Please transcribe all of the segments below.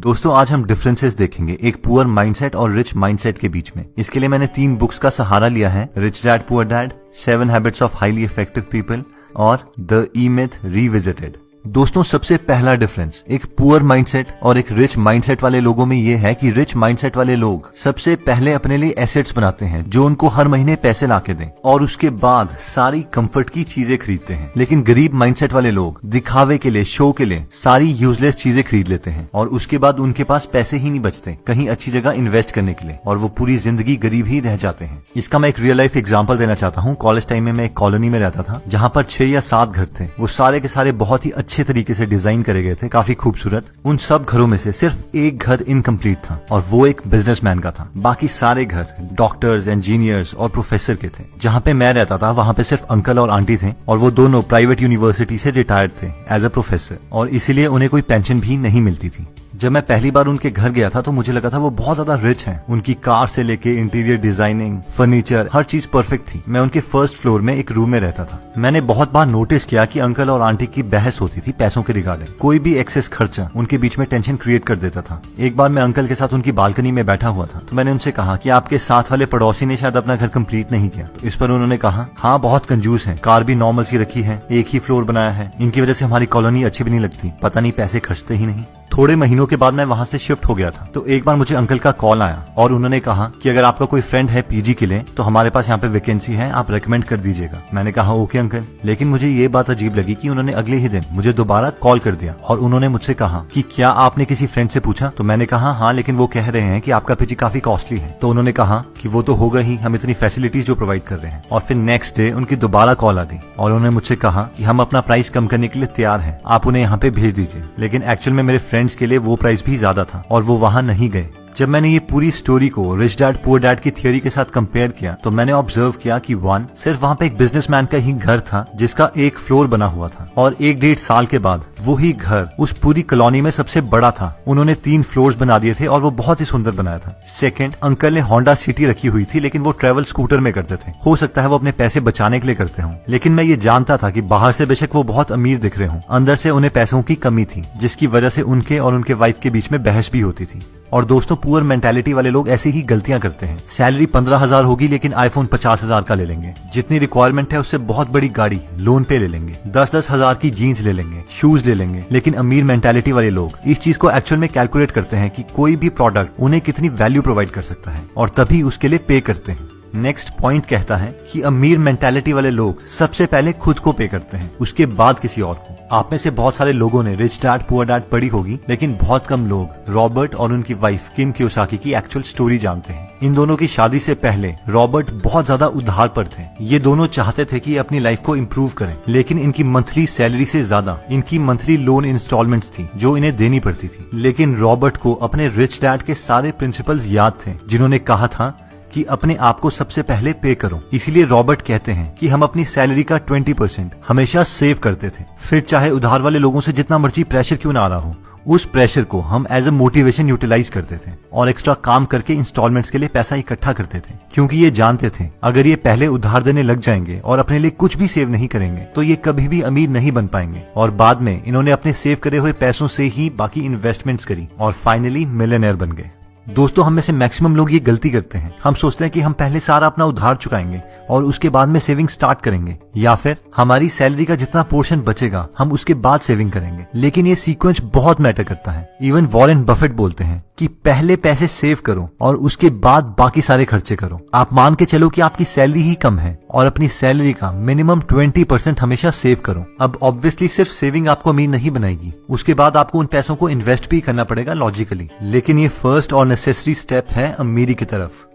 दोस्तों आज हम डिफरेंसेस देखेंगे एक पुअर माइंडसेट और रिच माइंडसेट के बीच में। इसके लिए मैंने 3 बुक्स का सहारा लिया है, rich dad poor dad, 7 habits of highly effective people और द ई मिथ रिविजिटेड। दोस्तों सबसे पहला डिफरेंस एक पुअर माइंडसेट और एक रिच माइंडसेट वाले लोगों में ये है कि रिच माइंडसेट वाले लोग सबसे पहले अपने लिए एसेट्स बनाते हैं जो उनको हर महीने पैसे लाके दें और उसके बाद सारी कंफर्ट की चीजें खरीदते हैं। लेकिन गरीब माइंडसेट वाले लोग दिखावे के लिए, शो के लिए सारी यूजलेस चीजें खरीद लेते हैं और उसके बाद उनके पास पैसे ही नहीं बचते कहीं अच्छी जगह इन्वेस्ट करने के लिए और वो पूरी जिंदगी गरीब ही रह जाते हैं। इसका मैं एक रियल लाइफ एग्जाम्पल देना चाहता हूँ। कॉलेज टाइम में मैं एक कॉलोनी में रहता था जहाँ पर 6 या 7 घर थे। वो सारे के सारे बहुत ही अच्छे तरीके से डिजाइन करे गए थे, काफी खूबसूरत। उन सब घरों में से सिर्फ एक घर इनकम्प्लीट था और वो एक बिजनेसमैन का था। बाकी सारे घर डॉक्टर्स, इंजीनियर्स और प्रोफेसर के थे। जहाँ पे मैं रहता था वहाँ पे सिर्फ अंकल और आंटी थे और वो दोनों प्राइवेट यूनिवर्सिटी से रिटायर्ड थे एज अ प्रोफेसर और इसीलिए उन्हें कोई पेंशन भी नहीं मिलती थी। जब मैं पहली बार उनके घर गया था तो मुझे लगा था वो बहुत ज्यादा रिच हैं। उनकी कार से लेके इंटीरियर डिजाइनिंग, फर्नीचर, हर चीज परफेक्ट थी। मैं उनके फर्स्ट फ्लोर में एक रूम में रहता था। मैंने बहुत बार नोटिस किया कि अंकल और आंटी की बहस होती थी पैसों के रिगार्डिंग। कोई भी एक्सेस खर्चा उनके बीच में टेंशन क्रिएट कर देता था। एक बार मैं अंकल के साथ उनकी बालकनी में बैठा हुआ था तो मैंने उनसे कहा कि आपके साथ वाले पड़ोसी ने शायद अपना घर कंप्लीट नहीं किया। तो इस पर उन्होंने कहा, हाँ बहुत कंजूस है, कार भी नॉर्मल सी रखी है, एक ही फ्लोर बनाया है, इनकी वजह से हमारी कॉलोनी अच्छी भी नहीं लगती, पता नहीं पैसे खर्चते ही नहीं। थोड़े महीनों के बाद मैं वहां से शिफ्ट हो गया था तो एक बार मुझे अंकल का कॉल आया और उन्होंने कहा कि अगर आपका कोई फ्रेंड है पीजी के लिए तो हमारे पास यहाँ पे वैकेंसी है, आप रेकमेंड कर दीजिएगा। मैंने कहा ओके अंकल। लेकिन मुझे ये बात अजीब लगी कि उन्होंने अगले ही दिन मुझे दोबारा कॉल कर दिया और उन्होंने मुझसे कहा कि क्या आपने किसी फ्रेंड से पूछा? तो मैंने कहा हाँ, लेकिन वो कह रहे हैं कि आपका पीजी काफी कॉस्टली है। तो उन्होंने कहा कि वो तो होगा ही, हम इतनी फैसिलिटीज जो प्रोवाइड कर रहे हैं। और फिर नेक्स्ट डे उनकी दोबारा कॉल आ गई और उन्होंने मुझसे कहा कि हम अपना प्राइस कम करने के लिए तैयार है, आप उन्हें यहाँ पे भेज दीजिए। लेकिन एक्चुअल में मेरे फ्रेंड्स के लिए वो प्राइस भी ज्यादा था और वो वहां नहीं गए। जब मैंने ये पूरी स्टोरी को रिच डैड पुअर डैड की थियोरी के साथ कंपेयर किया तो मैंने ऑब्जर्व किया कि 1 सिर्फ वहाँ पे एक बिजनेसमैन का ही घर था जिसका एक फ्लोर बना हुआ था और 1-1.5 साल के बाद वही घर उस पूरी कॉलोनी में सबसे बड़ा था। उन्होंने 3 फ्लोर्स बना दिए थे और वो बहुत ही सुंदर बनाया था। सेकंड, अंकल ने होंडा सिटी रखी हुई थी लेकिन वो ट्रेवल स्कूटर में करते थे। हो सकता है वो अपने पैसे बचाने के लिए करते हों, लेकिन मैं ये जानता था कि बाहर से बेशक वो बहुत अमीर दिख रहे हों, अंदर से उन्हें पैसों की कमी थी जिसकी वजह से उनके और उनके वाइफ के बीच में बहस भी होती थी। और दोस्तों पुअर मेंटालिटी वाले लोग ऐसी ही गलतियां करते हैं। सैलरी 15,000 होगी लेकिन आईफोन 50,000 का ले लेंगे। जितनी रिक्वायरमेंट है उससे बहुत बड़ी गाड़ी लोन पे ले लेंगे। 10-10 हजार की जीन्स ले लेंगे, शूज ले लेंगे। लेकिन अमीर मेंटालिटी वाले लोग इस चीज को एक्चुअल में कैलकुलेट करते हैं कि कोई भी प्रोडक्ट उन्हें कितनी वैल्यू प्रोवाइड कर सकता है और तभी उसके लिए पे करते हैं। नेक्स्ट पॉइंट कहता है कि अमीर मेंटालिटी वाले लोग सबसे पहले खुद को पे करते हैं, उसके बाद किसी और को। आप में से बहुत सारे लोगों ने रिच डैड पुअर डैड पढ़ी होगी, लेकिन बहुत कम लोग रॉबर्ट और उनकी वाइफ किम कियोसाकी की एक्चुअल स्टोरी जानते हैं। इन दोनों की शादी से पहले रॉबर्ट बहुत ज्यादा उधार पर थे। ये दोनों चाहते थे कि अपनी लाइफ को इम्प्रूव करें, लेकिन इनकी मंथली सैलरी से ज्यादा इनकी मंथली लोन इंस्टॉलमेंट्स थी जो इन्हें देनी पड़ती थी। लेकिन रॉबर्ट को अपने रिच डैड के सारे प्रिंसिपल्स याद थे जिन्होंने कहा था कि अपने आप को सबसे पहले पे करो। इसीलिए रॉबर्ट कहते हैं कि हम अपनी सैलरी का 20% हमेशा सेव करते थे। फिर चाहे उधार वाले लोगों से जितना मर्जी प्रेशर क्यों ना आ रहा हो, उस प्रेशर को हम एज अ मोटिवेशन यूटिलाइज करते थे और एक्स्ट्रा काम करके इंस्टॉलमेंट्स के लिए पैसा इकट्ठा करते थे, क्योंकि ये जानते थे अगर ये पहले उधार देने लग जाएंगे और अपने लिए कुछ भी सेव नहीं करेंगे तो ये कभी भी अमीर नहीं बन पाएंगे। और बाद में इन्होंने अपने सेव करे हुए पैसों से ही बाकी इन्वेस्टमेंट्स करी और फाइनली मिलियनेयर बन गए। दोस्तों हम में से मैक्सिमम लोग ये गलती करते हैं। हम सोचते हैं कि हम पहले सारा अपना उधार चुकाएंगे और उसके बाद में सेविंग स्टार्ट करेंगे, या फिर हमारी सैलरी का जितना पोर्शन बचेगा हम उसके बाद सेविंग करेंगे। लेकिन ये सीक्वेंस बहुत मैटर करता है। इवन वॉरेन बफेट बोलते हैं कि पहले पैसे सेव करो और उसके बाद बाकी सारे खर्चे करो। आप मान के चलो कि आपकी सैलरी ही कम है और अपनी सैलरी का मिनिमम 20% हमेशा सेव करो। अब ऑब्वियसली सिर्फ सेविंग आपको अमीर नहीं बनाएगी, उसके बाद आपको उन पैसों को इन्वेस्ट भी करना पड़ेगा लॉजिकली, लेकिन ये फर्स्ट और नेसेसरी स्टेप है अमीरी की तरफ।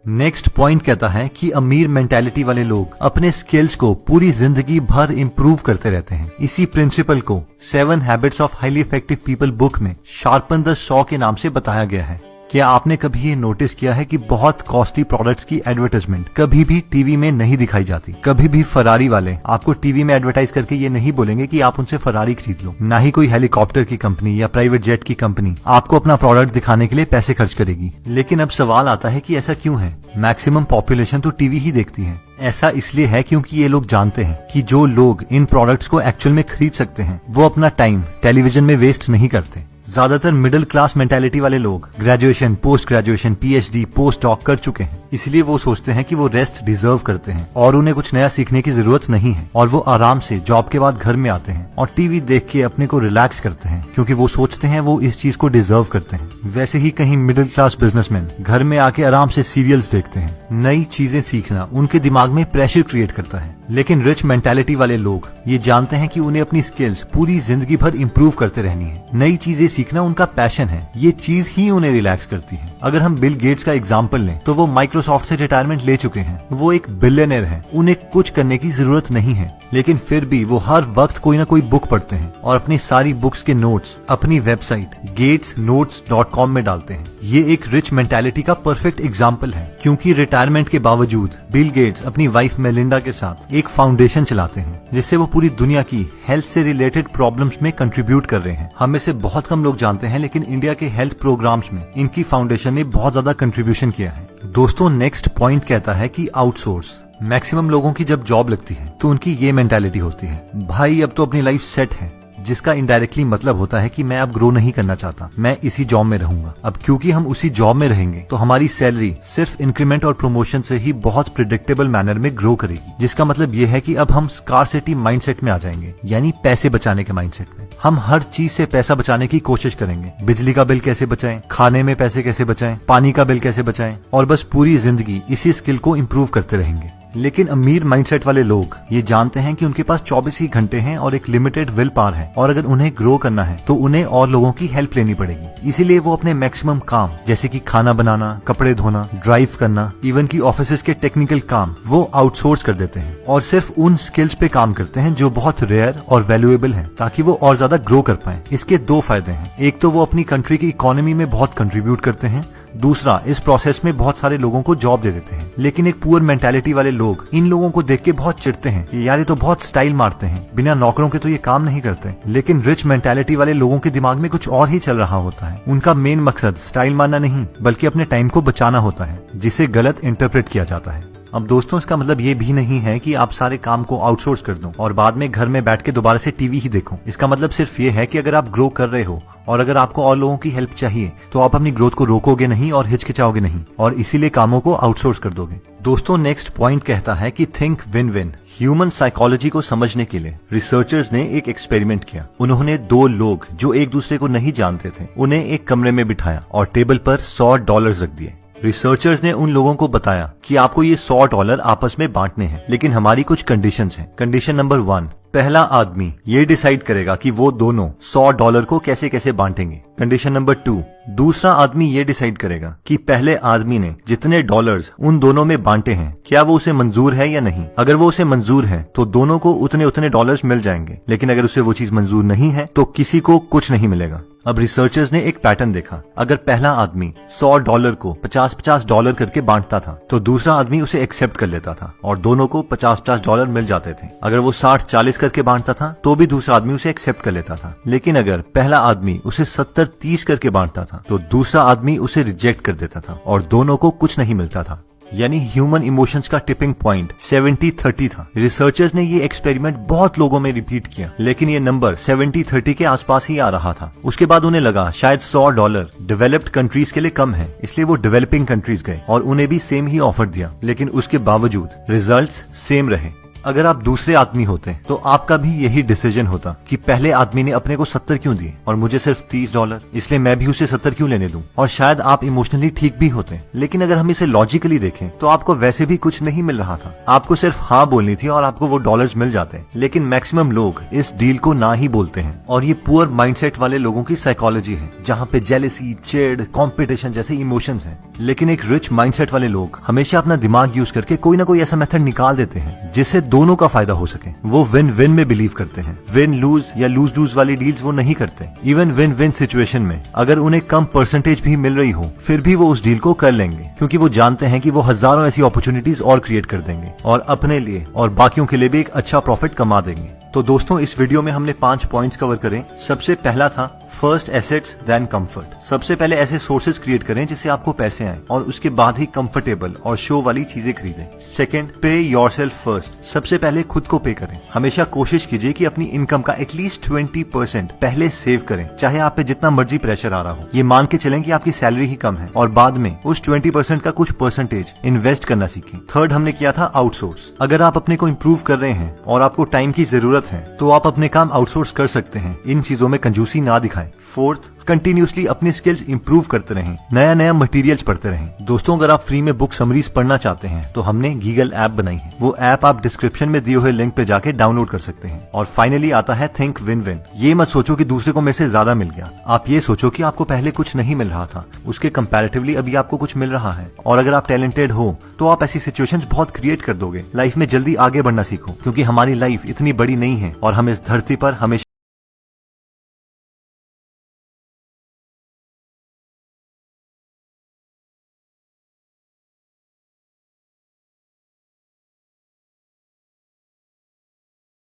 नेक्स्ट पॉइंट कहता है कि अमीर मेंटालिटी वाले लोग अपने स्किल्स को पूरी जिंदगी भर इम्प्रूव करते रहते हैं। इसी प्रिंसिपल को 7 habits of highly effective people book में शार्पन द सॉ के नाम से बताया गया है। क्या आपने कभी ये नोटिस किया है कि बहुत कॉस्टली प्रोडक्ट्स की एडवर्टाइजमेंट कभी भी टीवी में नहीं दिखाई जाती? कभी भी फरारी वाले आपको टीवी में एडवर्टाइज करके ये नहीं बोलेंगे कि आप उनसे फरारी खरीद लो। ना ही कोई हेलीकॉप्टर की कंपनी या प्राइवेट जेट की कंपनी आपको अपना प्रोडक्ट दिखाने के लिए पैसे खर्च करेगी। लेकिन अब सवाल आता है कि ऐसा क्यों है? मैक्सिमम पॉपुलेशन तो टीवी ही देखती है। ऐसा इसलिए है क्योंकि ये लोग जानते हैं कि जो लोग इन प्रोडक्ट्स को एक्चुअल में खरीद सकते हैं वो अपना टाइम टेलीविजन में वेस्ट नहीं करते। ज्यादातर मिडिल क्लास मेंटालिटी वाले लोग graduation, post graduation, PhD, post doc कर चुके हैं, इसलिए वो सोचते हैं कि वो रेस्ट डिजर्व करते हैं और उन्हें कुछ नया सीखने की जरूरत नहीं है, और वो आराम से जॉब के बाद घर में आते हैं और टीवी देख के अपने को रिलैक्स करते हैं, क्योंकि वो सोचते हैं वो इस चीज को डिजर्व करते हैं। वैसे ही कहीं मिडिल क्लास बिजनेसमैन घर में आके आराम से सीरियल्स देखते हैं। नई चीजें सीखना उनके दिमाग में प्रेशर क्रिएट करता है, लेकिन रिच मेंटालिटी वाले लोग ये जानते हैं कि उन्हें अपनी स्किल्स पूरी जिंदगी भर इंप्रूव करते रहनी है। नई चीजें सीखना उनका पैशन है, ये चीज ही उन्हें रिलैक्स करती है। अगर हम बिल गेट्स का एग्जांपल लें तो वो माइक्रोसॉफ्ट से रिटायरमेंट ले चुके हैं, वो एक बिलियनर है, उन्हें कुछ करने की जरूरत नहीं है, लेकिन फिर भी वो हर वक्त कोई ना कोई बुक पढ़ते हैं और अपनी सारी बुक्स के नोट्स अपनी वेबसाइट gatesnotes.com में डालते हैं। ये एक रिच मेंटालिटी का परफेक्ट एग्जाम्पल है, क्योंकि रिटायरमेंट के बावजूद बिल गेट्स अपनी वाइफ मेलिंडा के साथ एक फाउंडेशन चलाते हैं, जिससे वो पूरी दुनिया की हेल्थ से रिलेटेड प्रॉब्लम्स में कंट्रीब्यूट कर रहे हैं। हम में से बहुत कम लोग जानते हैं, लेकिन इंडिया के हेल्थ प्रोग्राम्स में इनकी फाउंडेशन ने बहुत ज्यादा कंट्रीब्यूशन किया है। दोस्तों, नेक्स्ट पॉइंट कहता है कि आउटसोर्स। मैक्सिमम लोगों की जब जॉब लगती है तो उनकी ये मेंटालिटी होती है, भाई अब तो अपनी लाइफ सेट है, जिसका इनडायरेक्टली मतलब होता है कि मैं अब ग्रो नहीं करना चाहता, मैं इसी जॉब में रहूंगा। अब क्योंकि हम उसी जॉब में रहेंगे तो हमारी सैलरी सिर्फ इंक्रीमेंट और प्रमोशन से ही बहुत प्रिडिक्टेबल मैनर में ग्रो करेगी, जिसका मतलब ये है कि अब हम स्कार्सिटी माइंडसेट में आ जाएंगे, यानी पैसे बचाने के माइंडसेट में। हम हर चीज से पैसा बचाने की कोशिश करेंगे। बिजली का बिल कैसे बचाएं, खाने में पैसे कैसे बचाएं, पानी का बिल कैसे बचाएं, और बस पूरी जिंदगी इसी स्किल को इम्प्रूव करते रहेंगे। लेकिन अमीर माइंडसेट वाले लोग ये जानते हैं कि उनके पास 24 ही घंटे हैं और एक लिमिटेड विल पावर है, और अगर उन्हें ग्रो करना है तो उन्हें और लोगों की हेल्प लेनी पड़ेगी। इसीलिए वो अपने मैक्सिमम काम, जैसे कि खाना बनाना, कपड़े धोना, ड्राइव करना, इवन की ऑफिस के टेक्निकल काम, वो आउटसोर्स कर देते हैं और सिर्फ उन स्किल्स पे काम करते हैं जो बहुत रेयर और वैल्यूएबल हैं, ताकि वो और ज्यादा ग्रो कर पाए। इसके दो फायदे हैं, एक तो वो अपनी कंट्री की इकोनॉमी में बहुत कंट्रीब्यूट करते हैं, दूसरा इस प्रोसेस में बहुत सारे लोगों को जॉब दे देते हैं। लेकिन एक पुअर मेंटालिटी वाले लोग इन लोगों को देख के बहुत चिढ़ते हैं, यार ये तो बहुत स्टाइल मारते हैं, बिना नौकरों के तो ये काम नहीं करते। लेकिन रिच मेंटालिटी वाले लोगों के दिमाग में कुछ और ही चल रहा होता है। उनका मेन मकसद स्टाइल मारना नहीं, बल्कि अपने टाइम को बचाना होता है, जिसे गलत इंटरप्रेट किया जाता है। अब दोस्तों, इसका मतलब ये भी नहीं है कि आप सारे काम को आउटसोर्स कर दो और बाद में घर में बैठ के दोबारा से टीवी ही देखो। इसका मतलब सिर्फ ये है कि अगर आप ग्रो कर रहे हो और अगर आपको और लोगों की हेल्प चाहिए तो आप अपनी ग्रोथ को रोकोगे नहीं और हिचकिचाओगे नहीं, और इसीलिए कामों को आउटसोर्स कर दोगे। दोस्तों, नेक्स्ट पॉइंट कहता है कि think win win. Human psychology को समझने के लिए रिसर्चर्स ने एक एक्सपेरिमेंट किया। उन्होंने दो लोग जो एक दूसरे को नहीं जानते थे, उन्हें एक कमरे में बिठाया और टेबल पर $100 रख दिए। रिसर्चर्स ने उन लोगों को बताया कि आपको ये $100 आपस में बांटने हैं, लेकिन हमारी कुछ कंडीशंस हैं। कंडीशन नंबर 1, पहला आदमी ये डिसाइड करेगा कि वो दोनों $100 को कैसे कैसे बांटेंगे। कंडीशन नंबर 2, दूसरा आदमी ये डिसाइड करेगा कि पहले आदमी ने जितने डॉलर्स उन दोनों में बांटे हैं, क्या वो उसे मंजूर है या नहीं। अगर वो उसे मंजूर है तो दोनों को उतने उतने डॉलर्स मिल जाएंगे, लेकिन अगर उसे वो चीज मंजूर नहीं है तो किसी को कुछ नहीं मिलेगा। अब रिसर्चर्स ने एक पैटर्न देखा, अगर पहला आदमी $100 को $50 करके बांटता था तो दूसरा आदमी उसे एक्सेप्ट कर लेता था और दोनों को $50 मिल जाते थे। अगर वो 60-40 करके बांटता था तो भी दूसरा आदमी उसे एक्सेप्ट कर लेता था। लेकिन अगर पहला आदमी उसे 70-30 करके बांटता था तो दूसरा आदमी उसे रिजेक्ट कर देता था और दोनों को कुछ नहीं मिलता था। यानी ह्यूमन इमोशंस का टिपिंग पॉइंट 70-30 था। रिसर्चर्स ने ये एक्सपेरिमेंट बहुत लोगों में रिपीट किया, लेकिन ये नंबर 70-30 के आसपास ही आ रहा था। उसके बाद उन्हें लगा शायद $100 डेवलप्ड कंट्रीज के लिए कम है, इसलिए वो डेवलपिंग कंट्रीज गए और उन्हें भी सेम ही ऑफर दिया, लेकिन उसके बावजूद रिजल्ट्स सेम रहे। अगर आप दूसरे आदमी होते तो आपका भी यही डिसीजन होता कि पहले आदमी ने अपने को 70 क्यों दिए और मुझे सिर्फ $30, इसलिए मैं भी उसे 70 क्यों लेने दूं। और शायद आप इमोशनली ठीक भी होते, लेकिन अगर हम इसे लॉजिकली देखें तो आपको वैसे भी कुछ नहीं मिल रहा था। आपको सिर्फ हाँ बोलनी थी और आपको वो डॉलर्स मिल जाते। लेकिन मैक्सिमम लोग इस डील को ना ही बोलते हैं, और ये पुअर माइंडसेट वाले लोगों की साइकोलॉजी है, जहाँ पे जेलेसी, चिढ़, कॉम्पिटिशन जैसे इमोशंस हैं। लेकिन एक रिच माइंडसेट वाले लोग हमेशा अपना दिमाग यूज करके कोई ना कोई ऐसा मेथड निकाल देते हैं जिससे दोनों का फायदा हो सके। वो विन विन में बिलीव करते हैं। विन लूज या लूज लूज वाली डील्स वो नहीं करते। इवन विन विन सिचुएशन में अगर उन्हें कम परसेंटेज भी मिल रही हो, फिर भी वो उस डील को कर लेंगे, क्योंकि वो जानते हैं कि वो हजारों ऐसी अपॉर्चुनिटीज और क्रिएट कर देंगे और अपने लिए और बाकियों के लिए भी एक अच्छा प्रॉफिट कमा देंगे। तो दोस्तों, इस वीडियो में हमने 5 पॉइंट्स कवर करें। सबसे पहला था फर्स्ट एसेट्स देन कंफर्ट। सबसे पहले ऐसे सोर्सेज क्रिएट करें जिससे आपको पैसे आए और उसके बाद ही कंफर्टेबल और शो वाली चीजें खरीदें। सेकंड, पे योरसेल्फ फर्स्ट। सबसे पहले खुद को पे करें। हमेशा कोशिश कीजिए कि अपनी इनकम का एटलीस्ट 20% पहले सेव करें, चाहे आप पे जितना मर्जी प्रेशर आ रहा हो। ये मान के चलें कि आपकी सैलरी ही कम है और बाद में उस 20% का कुछ परसेंटेज इन्वेस्ट करना सीखें। थर्ड हमने किया था आउटसोर्स। अगर आप अपने को इम्प्रूव कर रहे हैं और आपको टाइम की जरूरत है तो आप अपने काम आउटसोर्स कर सकते हैं। इन चीजों में कंजूसी ना दिखाएं। फोर्थ, कंटिन्यूसली अपने स्किल्स इंप्रूव करते रहें, नया नया मटेरियल्स पढ़ते रहें। दोस्तों, अगर आप फ्री में बुक समरीज पढ़ना चाहते हैं तो हमने गीगल ऐप बनाई है। वो ऐप आप डिस्क्रिप्शन में दिए हुए लिंक पे जाके डाउनलोड कर सकते हैं। और फाइनली आता है थिंक विन विन। ये मत सोचो कि दूसरे को मेरे से ज्यादा मिल गया, आप ये सोचो कि आपको पहले कुछ नहीं मिल रहा था, उसके कंपैरेटिवली अभी आपको कुछ मिल रहा है। और अगर आप टैलेंटेड हो तो आप ऐसी सिचुएशंस बहुत क्रिएट कर दोगे। लाइफ में जल्दी आगे बढ़ना सीखो, क्योंकि हमारी लाइफ इतनी बड़ी नहीं है और हम इस धरती पर हमेशा